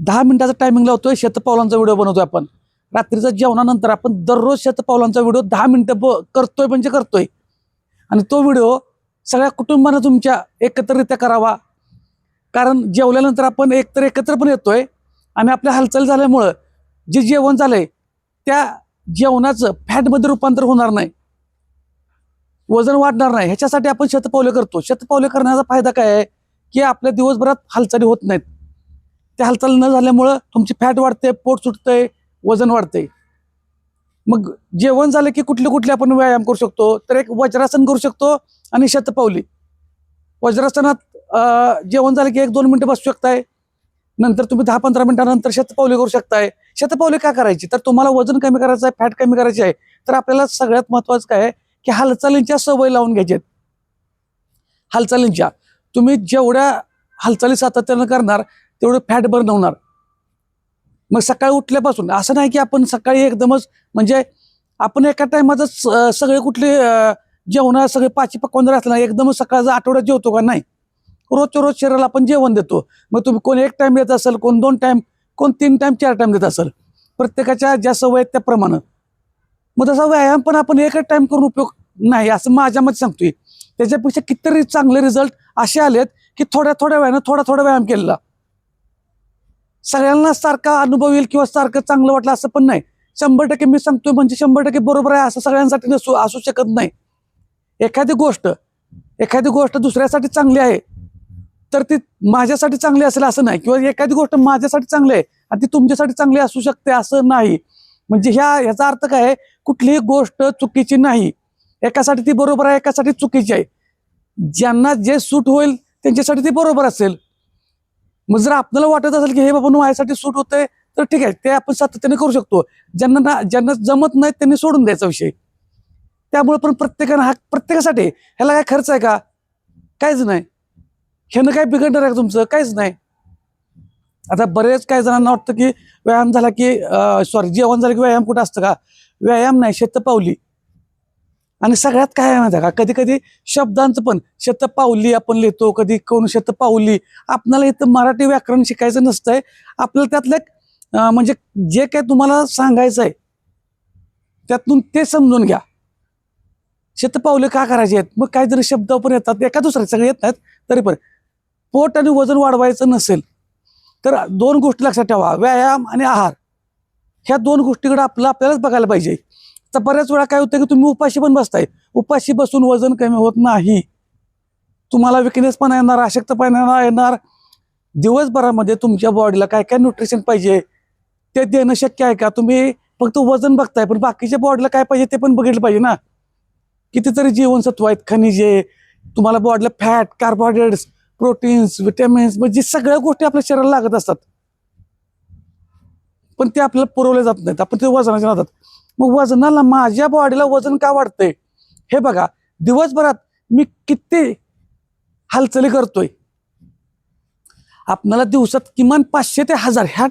10 मिनिटाचा टायमिंग लावतोय, शतपावलांचा व्हिडिओ बनवतोय आपण. रात्रीचा जेवणानंतर आपण दररोज शतपावलांचा व्हिडिओ 10 मिनिटं करतोय म्हणजे करतोय. आणि तो व्हिडिओ सगळ्या कुटुंबानं तुमच्या एकत्रित्या करावा. कारण जेवल्यानंतर आपण एकत्र पण येतोय आणि आपल्या हालचाल झाल्यामुळं जे जेवण झालंय त्या जेवणाचं फॅटमध्ये रूपांतर होणार नाही, वजन वाढणार नाही. ह्याच्यासाठी आपण शतपावले करतो. शतपावले करण्याचा फायदा काय आहे की आपल्या दिवसभरात हालचाली होत नाहीत. त्या हालचाल न झाल्यामुळं तुमची फॅट वाढते, पोट सुटतंय, वजन वाढतंय. मग जेवण झालं की कुठले कुठले आपण व्यायाम करू शकतो, तर एक वज्रासन करू शकतो आणि शतपावली. वज्रासनात जेवण झालं की 1-2 मिनिटं बसू शकताय. नंतर तुम्ही 10-15 मिनिटानंतर शतपावली करू शकताय. शतपावली का करायची, तर तुम्हाला वजन कमी करायचं आहे, फॅट कमी करायची आहे, तर आपल्याला सगळ्यात महत्वाचं काय आहे की हालचालींच्या सवय लावून घ्यायच्या. हालचालींच्या तुम्ही जेवढ्या हालचाली सातत्यानं करणार तेवढं फॅट बर्न होणार. मग सकाळी उठल्यापासून असं नाही की आपण सकाळी एकदमच म्हणजे आपण एका टायमातच सगळे कुठले जेवण सगळे पाची पकवान जर असलं ना, एकदमच सकाळचा आठवड्यात जेवतो का, नाही. रोजच्या रोज शरीराला आपण जेवण देतो. मग तुम्ही कोण 1 टाइम देत असेल, कोण 2 टाइम, कोण 3 टाइम 4 टाइम देत असेल. प्रत्येकाच्या ज्या सवय आहेत त्याप्रमाणे. मग तसा व्यायाम पण आपण एकच टाइम करून उपयोग नाही, असं माझ्या मते सांगतोय. त्याच्यापेक्षा कितीतरी चांगले रिझल्ट असे आलेत की थोड्या वेळानं थोडा व्यायाम केलेला सगळ्यांना सारखा अनुभव येईल किंवा सारखं चांगलं वाटलं असं पण नाही. 100% मी सांगतोय म्हणजे 100% बरोबर आहे असं सगळ्यांसाठी असू शकत नाही. एखादी गोष्ट दुसऱ्यासाठी चांगली आहे तर ती माझ्यासाठी चांगली असेल असं नाही, किंवा एखादी गोष्ट माझ्यासाठी चांगली आहे आणि ती तुमच्यासाठी चांगली असू शकते असं नाही. म्हणजे ह्याचा अर्थ काय आहे, कुठलीही गोष्ट चुकीची नाही. एकासाठी ती बरोबर आहे, एकासाठी चुकीची आहे. ज्यांना जे सूट होईल त्यांच्यासाठी ती बरोबर असेल. मग जर आपल्याला वाटत असेल की हे बाबा माझ्यासाठी सूट होतंय तर ठीक आहे, ते आपण सातत्याने करू शकतो. ज्यांना जमत नाही त्यांनी सोडून द्यायचा विषय. त्यामुळे पण प्रत्येकासाठी ह्याला काय खर्च आहे का, काहीच नाही. ह्यानं काय बिघडणार आहे तुमचं, काहीच नाही. आता बरेच काही जणांना वाटतं की व्यायाम झाला की जेवण झालं की व्यायाम कुठं असतं का, व्यायाम नाही, शतपावली. आणि सगळ्यात काय आहे माहिती आहे का, कधी कधी शब्दांचं पण शतपावली आपण लिहितो, कधी कोण शतपावली. आपल्याला इथं मराठी व्याकरण शिकायचं नसतंय. आपल्याला त्यातलं म्हणजे जे काय तुम्हाला सांगायचं आहे त्यातून ते समजून घ्या. शतपावले का करायचे आहेत, मग काहीतरी शब्द पण येतात, एका दुसऱ्या सगळे येत नाहीत तरी पण. पोट आणि वजन वाढवायचं नसेल तर 2 गोष्टी लक्षात ठेवा, व्यायाम आणि आहार. ह्या 2 गोष्टीकडे आपल्यालाच बघायला पाहिजे. तर बऱ्याच वेळा काय होतं की तुम्ही उपाशी पण बसताय. उपाशी बसून वजन कमी होत नाही. तुम्हाला विकनेस पण येणार, अशक्तपणा येणार. दिवसभरामध्ये तुमच्या बॉडीला काय काय न्यूट्रिशन पाहिजे ते देणं शक्य आहे का. तुम्ही फक्त वजन बघताय पण बाकीच्या बॉडीला काय पाहिजे ते पण बघितलं पाहिजे ना. कितीतरी जीवनसत्व आहेत, खनिजे, तुम्हाला बॉडीला फॅट, कार्बोहायड्रेट्स, प्रोटीन्स, विटॅमिन्स, म्हणजे सगळ्या गोष्टी आपल्या शरीराला लागत असतात पण ते आपल्याला पुरवले जात नाहीत. आपण ते वजनाच्या नादात. मग वजनाला, माझ्या बॉडीला वजन का वाढतंय हे बघा. दिवसभरात मी किती हालचाली करतोय. आपल्याला दिवसात किमान 500 ते 1000 ह्या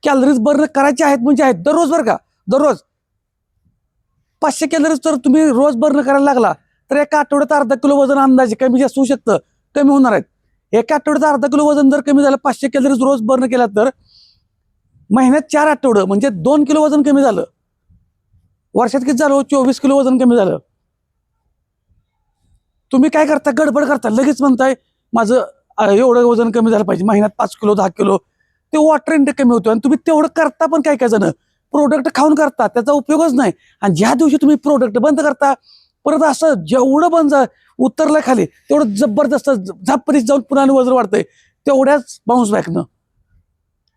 कॅलरीज बर्न करायच्या आहेत, म्हणजे आहेत दररोज. बरं का, दररोज 500 कॅलरीज जर तुम्ही रोज बर्न करायला लागला तर एका आठवड्यात अर्धा किलो वजन अंदाजे कमी जास्त होऊ शकतं, कमी होणार आहेत. एका आठवड्यात अर्धा किलो वजन जर कमी झालं, 500 कॅलरीज रोज बर्न केला, तर महिन्यात 4 आठवडं म्हणजे 2 किलो वजन कमी झालं. वर्षात किती झालं, 24 किलो वजन कमी झालं. तुम्ही काय करता, गडबड करता, लगेच म्हणताय माझं एवढं वजन कमी झालं पाहिजे, महिन्यात 5 किलो 10 किलो. ते वॉटर इंटेक कमी होतो आणि तुम्ही तेवढं करता पण काय जण प्रोडक्ट खाऊन करता, त्याचा उपयोगच नाही. आणि ज्या दिवशी तुम्ही प्रोडक्ट बंद करता, परत असं जेवढं बंद उतरलं खाली तेवढं जबरदस्त झपाटीत जाऊन पुन्हा वजन वाढतंय, तेवढ्याच बाउन्स बॅकनं.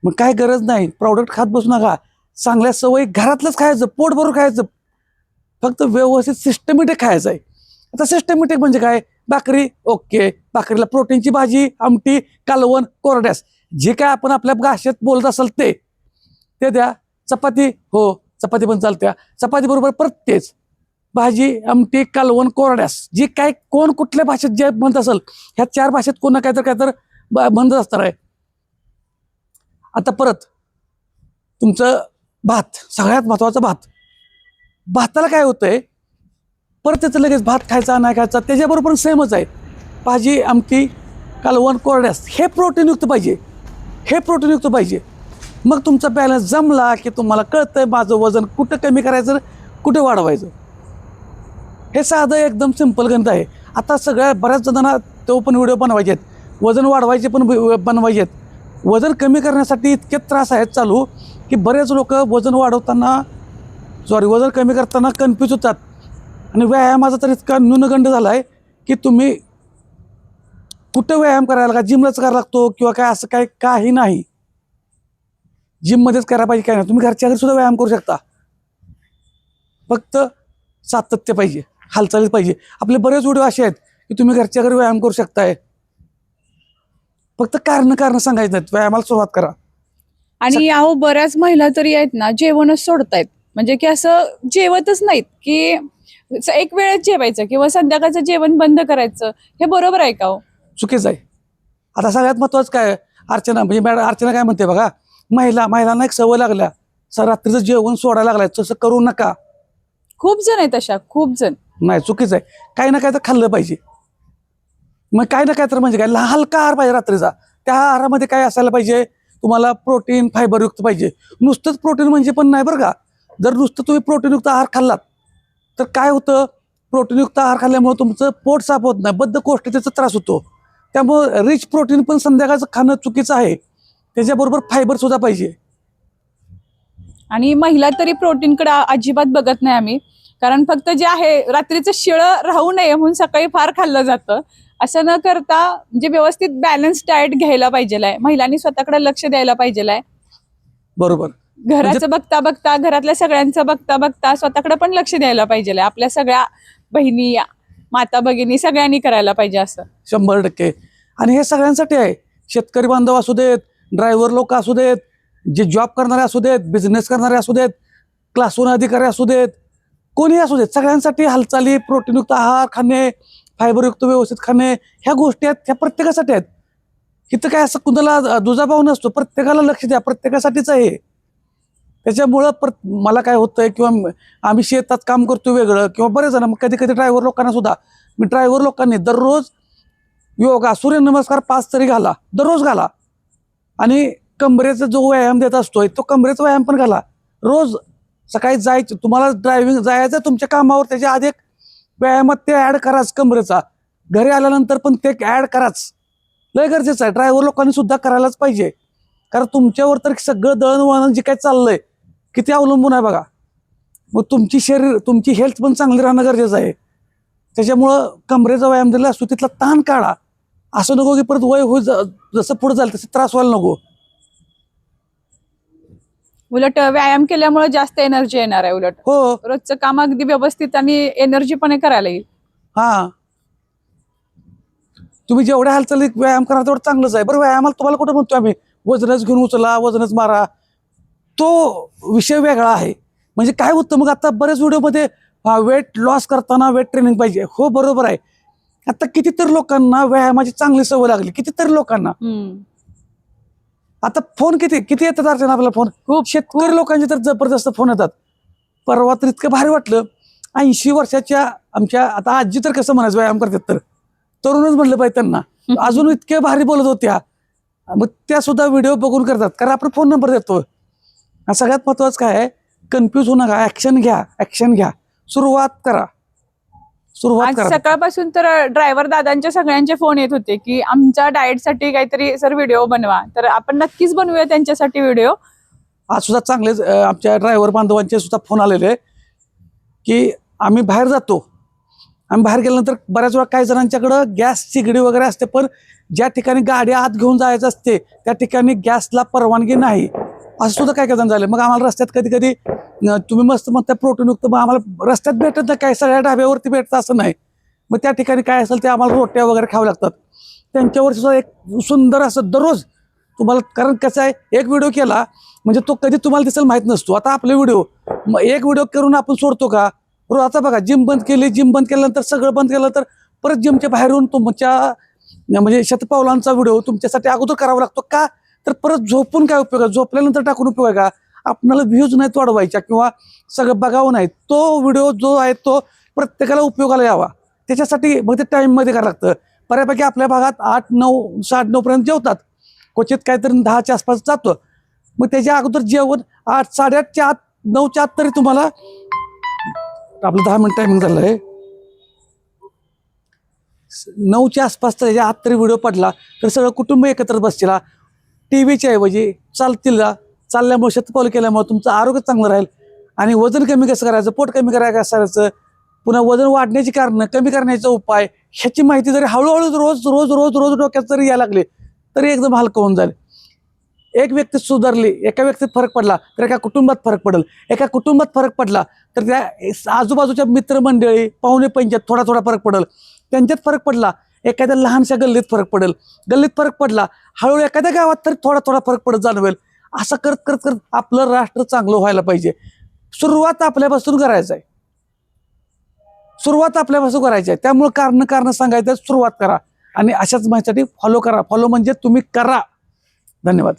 मग काय गरज नाही, प्रोडक्ट खात बसू नका. चांगल्या सवयी घरातलंच खायचं, पोट भरून खायचं, फक्त व्यवस्थित सिस्टमॅटिक खायचं आहे. आता सिस्टमॅटिक म्हणजे काय, भाकरी ओके, भाकरीला प्रोटीनची भाजी, आमटी, कालवण, कोरड्यास, जे काय आपण आपल्या भाषेत बोलत असेल ते द्या. चपाती, हो चपाती पण चालत्या, चपाती बरोबर परत तेच, भाजी, आमटी, कालवण, कोरड्यास, जे काय कोण कुठल्या भाषेत जे म्हणत असेल, ह्या 4 भाषेत कोण काय तर म्हणत असणार आहे. आता परत तुमचं भात, सगळ्यात महत्वाचा भात. भाताला काय होतंय, परत त्याचं लगेच भात खायचा नाही खायचा, त्याच्याबरोबर सेमच आहे. भाजी, आमटी, कालवण, कोरड्यास, हे प्रोटीनयुक्त पाहिजे. हे प्रोटीनयुक्त पाहिजे. मग तुमचा बॅलन्स जमला की तुम्हाला कळतंय माझं वजन कुठं कमी करायचं, कुठं वाढवायचं. हे साधं एकदम सिंपल गणित आहे. आता सगळ्या बऱ्याच जणांना तो पण व्हिडिओ बनवायचे आहेत, वजन वाढवायचे पण बनवायचे आहेत. वजन कमी करण्यासाठी इतके त्रास आहेत चालू की बरेच लोक वजन वजन कमी करताना कन्फ्यूज होतात. आणि व्यायामाचा तर इतका न्यूनगंड झाला आहे की तुम्ही कुठं व्यायाम करायला का जिमलाच करायला लागतो किंवा काय असं काय काही नाही. जिममध्येच करायला पाहिजे काय नाही, तुम्ही घरच्या घरी सुद्धा व्यायाम करू शकता. फक्त सातत्य पाहिजे, हालचाली पाहिजे. आपले बरेच व्हिडिओ असे आहेत की तुम्ही घरच्या घरी व्यायाम करू शकताय. फक्त कारण सांगायचं नाहीत, व्यायामाला सुरुवात करा. आणि अहो बऱ्याच महिला तरी आहेत ना जेवणच सोडतायत, म्हणजे की असं जेवतच नाहीत की एक वेळच जेवायचं किंवा संध्याकाळचं जेवण बंद करायचं. हे बरोबर आहे का हो? चुकीचं आहे. आता सगळ्यात महत्त्वाचं काय अर्चना, म्हणजे मॅडम अर्चना काय म्हणते बघा, महिलांना एक सवय लागल्या, रात्रीचं जेवण सोडायला लागलाय, तसं करू नका. खूप जण आहेत अशा, खूप जण. नाही, चुकीचं आहे. काही ना काही तर खाल्लं पाहिजे. मग काही ना काय तर म्हणजे काय, हलका आहार पाहिजे रात्रीचा. त्या आहारामध्ये काय असायला पाहिजे, तुम्हाला प्रोटीन फायबरयुक्त पाहिजे. नुसतंच प्रोटीन म्हणजे पण नाही बरं का. जर नुसतं तुम्ही प्रोटीनयुक्त आहार खाल्लात तर काय होतं, प्रोटीनयुक्त आहार खाल्ल्यामुळे तुमचं पोट साफ होत नाही, बद्धकोष्ठतेचा त्रास होतो. त्यामुळं रिच प्रोटीन पण संध्याकाळचं खाणं चुकीचं आहे. त्याच्याबरोबर फायबर सुद्धा पाहिजे. आणि महिला तरी प्रोटीनकडे अजिबात बघत नाही आम्ही, कारण फक्त जे आहे रात्रीचं शिळं राहू नये म्हणून सकाळी फार खाल्लं जातं. असं न करता म्हणजे व्यवस्थित बॅलन्स डाएट घ्यायला पाहिजे आहे. महिलांनी स्वतःकडे लक्ष द्यायला पाहिजे आहे. बरोबर. घराचं बघता बघता, घरातल्या सगळ्यांचं बघता बघता स्वतःकडे पण लक्ष द्यायला पाहिजे आहे. आपल्या सगळ्या बहिणी, माता भगिनी सगळ्यांनी करायला पाहिजे असं. 100%. आणि हे सगळ्यांसाठी आहे. शेतकरी बांधव असू देत, ड्रायव्हर लोक असू देत, जे जॉब करणारे असू देत, बिझनेस करणारे असू देत, क्लास 1 अधिकारी असू देत, कोणी असू देत, सगळ्यांसाठी हालचाली, प्रोटीनयुक्त आहार खाणे, फायबरयुक्त व्यवस्थित खाणे, ह्या गोष्टी आहेत, ह्या प्रत्येकासाठी आहेत. इथं काय असं कुणाला दुजाभाव नसतो, प्रत्येकाला लक्ष द्या, प्रत्येकासाठीच आहे. त्याच्यामुळं मला काय होतंय, किंवा आम्ही शेतात काम करतो वेगळं, किंवा बरेच जण, कधी कधी ड्रायव्हर लोकांना सुद्धा मी ड्रायव्हर लोकांनी दररोज योगा, सूर्यनमस्कार 5 तरी घाला, दररोज घाला. आणि कमरेचा जो व्यायाम देत असतोय तो कमरेचा व्यायाम पण घाला. रोज सकाळी जायचं, तुम्हाला ड्रायव्हिंग जायचं तुमच्या कामावर, त्याच्या आधी एक व्यायामात ते ॲड कराच कमरेचा. घरी आल्यानंतर पण ते ॲड कराच, लय गरजेचं आहे. ड्रायव्हर लोकांनी सुद्धा करायलाच पाहिजे, कारण तुमच्यावर तर सगळं दळणवळण जे काय चाललंय किती अवलंबून आहे बघा. मग तुमची हेल्थ पण चांगली राहणं गरजेचं आहे. त्याच्यामुळं कमरेचा व्यायाम दिला असतो, तिथला ताण काढा. असं नको की परत वय होईल, जसं पुढे जाईल तसं त्रास व्हायला नको. उलट व्यायाम केल्यामुळे जास्त एनर्जी येणार आहे. उलट हो, रोजचं काम अगदी व्यवस्थित आणि एनर्जी पण करायला येईल. हा, तुम्ही जेवढ्या हालचाली व्यायाम करा तेवढं चांगलंच आहे. बरं, व्यायामाला तुम्हाला कुठं म्हणतो आम्ही वजनच घेऊन उचला, वजनच मारा, तो विषय वेगळा आहे. म्हणजे काय होतं मग, आता बरेच व्हिडिओमध्ये वेट लॉस करताना वेट ट्रेनिंग पाहिजे. हो, बरोबर आहे. आता कितीतरी लोकांना व्यायामाची चांगली सवय लागली, कितीतरी लोकांना. आता फोन किती येतात अर्चना आपला, फोन खूप शेतकरी लोकांचे तर जबरदस्त फोन येतात. परवा तर इतकं भारी वाटलं, 80 वर्षाच्या आमच्या, आता आजी तर कसं म्हणायचं व्यायाम करतात, तर तरुणच म्हणलं पाहिजे त्यांना, अजून इतके भारी बोलत होत्या. मग त्या सुद्धा व्हिडिओ बघून करतात, कारण आपण फोन नंबर देतो. सगळ्यात महत्वाचं काय आहे, कन्फ्यूज होऊ नका, ऍक्शन घ्या, सुरुवात करा. सकाळपासून तर ड्रायव्हर दादांच्या सगळ्यांचे फोन येत होते की आमच्या डाएटसाठी काहीतरी सर व्हिडिओ बनवा. तर आपण नक्कीच बनवूया त्यांच्यासाठी व्हिडिओ. आज सुद्धा चांगलेच आमच्या ड्रायव्हर बांधवांचे सुद्धा फोन आलेले की आम्ही बाहेर जातो, आम्ही बाहेर गेल्यानंतर बऱ्याच वेळा काही जणांच्याकडं गॅस शेगडी वगैरे असते, पण ज्या ठिकाणी गाडी आत घेऊन जायचं असते त्या ठिकाणी गॅसला परवानगी नाही, असं सुद्धा काय जण झालं. मग आम्हाला रस्त्यात कधी कधी तुम्ही मस्त म्हणता प्रोटीनयुक्त, मग आम्हाला रस्त्यात भेटत नाही, काय सगळ्या ढाब्यावरती भेटतं असं नाही. मग त्या ठिकाणी काय असेल ते आम्हाला रोट्या वगैरे खावं लागतात. त्यांच्यावर सुद्धा एक सुंदर असं दररोज तुम्हाला, कारण कसं आहे, एक व्हिडिओ केला म्हणजे तो कधी तुम्हाला दिसेल माहीत नसतो. आता आपले व्हिडिओ एक व्हिडिओ करून आपण सोडतो का? बरोबर. आता बघा, जिम बंद केल्यानंतर सगळं बंद केल्यानंतर परत जिमच्या बाहेरून तुमच्या म्हणजे शतपावलांचा व्हिडिओ तुमच्यासाठी अगोदर करावा लागतो का? तर परत झोपून काय उपयोग आहे, झोपल्यानंतर टाकून उपयोग आहे का? आपल्याला व्ह्यूज नाहीत वाढवायच्या किंवा सगळं बघावं नाही, तो व्हिडिओ जो आहे तो प्रत्येकाला उपयोगाला यावा, त्याच्यासाठी मग ते टाईममध्ये करावं लागतं. बऱ्यापैकी आपल्या भागात 8, 9, 8:30 पर्यंत जेवतात. क्वचित काहीतरी 10च्या आसपास जातो. मग त्याच्या अगोदर जेवण 8, 8:30च्या आत, 9च्या आत तरी तुम्हाला, आपलं 10 मिनिट टायमिंग झालं आहे, 9च्या आसपास त्याच्या आत तरी व्हिडिओ पडला तर सगळं कुटुंब एकत्र बसतील. टीव्हीच्या ऐवजी चालल्यामुळे, शतपावली केल्यामुळे तुमचं आरोग्य चांगलं राहील. आणि वजन कमी कसं करायचं, पोट कमी कसं करायचं, पुन्हा वजन वाढण्याची कारणं, कमी करण्याचा उपाय, ह्याची माहिती जरी हळूहळू रोज रोज रोज रोज डोक्यात जरी यायला लागले तरी एकदम हलकं होऊन जाईल. एक व्यक्ती सुधारली, एका व्यक्तीत फरक पडला तर एका कुटुंबात फरक पडेल. एका कुटुंबात फरक पडला तर त्या आजूबाजूच्या मित्रमंडळी, पाहुणे पंचायत थोडा थोडा फरक पडेल. त्यांच्यात फरक पडला, एखाद्या लहानशा गल्लीत फरक पडेल. गल्लीत फरक पडला, हळूहळू एखाद्या गावात तरी थोडा थोडा फरक पडत जाणवेल. असं करत करत करत आपलं राष्ट्र चांगलं व्हायला पाहिजे. सुरुवात आपल्यापासून करायचं आहे. सुरुवात आपल्यापासून करायची आहे. त्यामुळे कारण सांगायचं, सुरुवात करा आणि अशाच माहितीसाठी फॉलो करा. फॉलो म्हणजे तुम्ही करा. धन्यवाद.